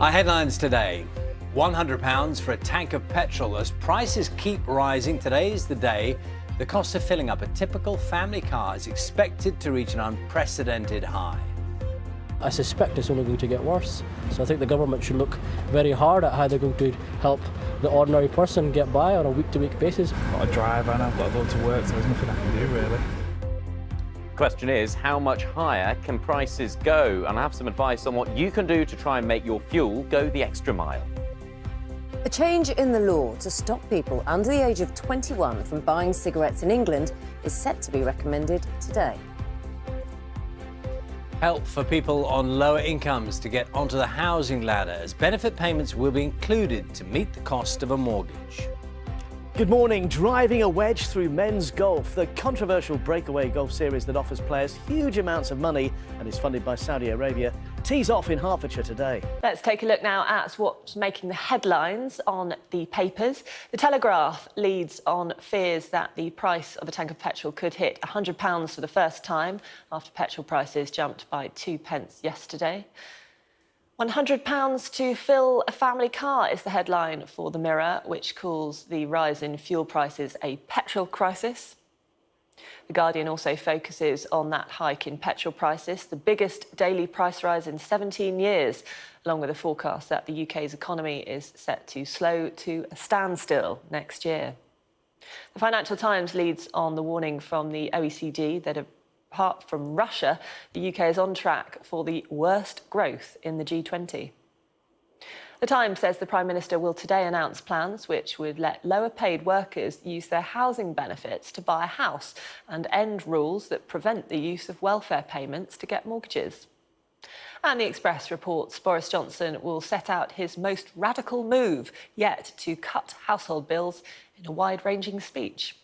Our headlines today. £100 for a tank of petrol as prices keep rising. Today is the day the cost of filling up a typical family car is expected to reach an unprecedented high. I suspect it's only going to get worse. So I think the government should look very hard at how they're going to help the ordinary person get by on a week-to-week basis. I've got to drive and I've got to go to work, so there's nothing I can do really. Question is, how much higher can prices go? And I have some advice on what you can do to try and make your fuel go the extra mile. A change in the law to stop people under the age of 21 from buying cigarettes in England is set to be recommended today. Help for people on lower incomes to get onto the housing ladder as benefit payments will be included to meet the cost of a mortgage. Good morning. Driving a wedge through men's golf, the controversial breakaway golf series that offers players huge amounts of money and is funded by Saudi Arabia, tees off in Hertfordshire today. Let's take a look now at what's making the headlines on the papers. The Telegraph leads on fears that the price of a tank of petrol could hit £100 for the first time after petrol prices jumped by 2p yesterday. £100 to fill a family car is the headline for the Mirror, which calls the rise in fuel prices a petrol crisis. The Guardian also focuses on that hike in petrol prices, the biggest daily price rise in 17 years, along with a forecast that the UK's economy is set to slow to a standstill next year. The Financial Times leads on the warning from the OECD that apart from Russia, the UK is on track for the worst growth in the G20. The Times says the Prime Minister will today announce plans which would let lower-paid workers use their housing benefits to buy a house and end rules that prevent the use of welfare payments to get mortgages. And the Express reports Boris Johnson will set out his most radical move yet to cut household bills in a wide-ranging speech.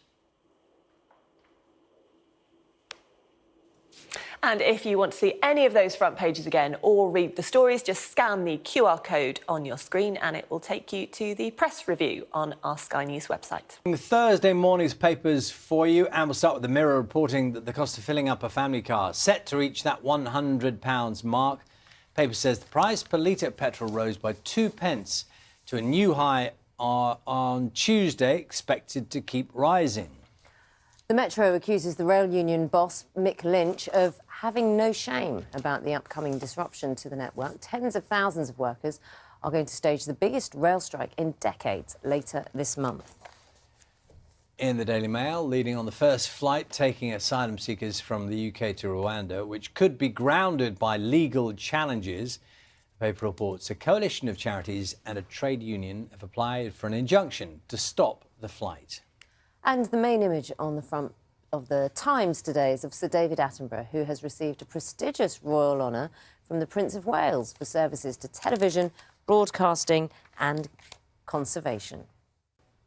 And if you want to see any of those front pages again or read the stories, just scan the QR code on your screen and it will take you to the press review on our Sky News website. Thursday morning's papers for you, and we'll start with the Mirror reporting that the cost of filling up a family car set to reach that £100 mark. The paper says the price per litre of petrol rose by 2p to a new high on Tuesday, expected to keep rising. The Metro accuses the rail union boss, Mick Lynch, of having no shame about the upcoming disruption to the network. Tens of thousands of workers are going to stage the biggest rail strike in decades later this month. In the Daily Mail, leading on the first flight taking asylum seekers from the UK to Rwanda, which could be grounded by legal challenges. The paper reports a coalition of charities and a trade union have applied for an injunction to stop the flight. And the main image on the front of the Times today is of Sir David Attenborough, who has received a prestigious royal honour from the Prince of Wales for services to television, broadcasting and conservation.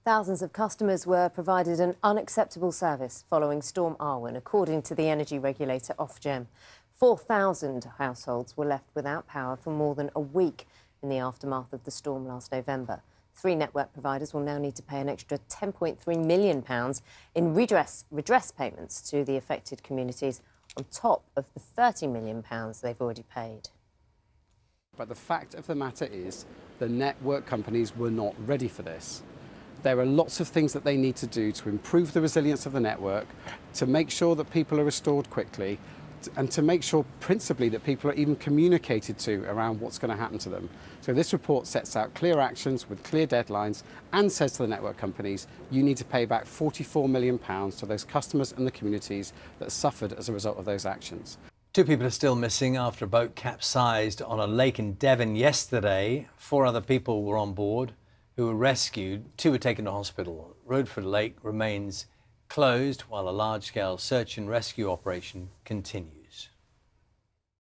Thousands of customers were provided an unacceptable service following Storm Arwen, according to the energy regulator Ofgem. 4,000 households were left without power for more than a week in the aftermath of the storm last November. 3 network providers will now need to pay an extra £10.3 million in redress payments to the affected communities on top of the £30 million they've already paid. But the fact of the matter is the network companies were not ready for this. There are lots of things that they need to do to improve the resilience of the network, to make sure that people are restored quickly, and to make sure principally that people are even communicated to around what's going to happen to them. So this report sets out clear actions with clear deadlines and says to the network companies, you need to pay back £44 million to those customers and the communities that suffered as a result of those actions. 2 people are still missing after a boat capsized on a lake in Devon yesterday. 4 other people were on board who were rescued. 2 were taken to hospital. Rodford Lake remains closed while a large-scale search and rescue operation continues.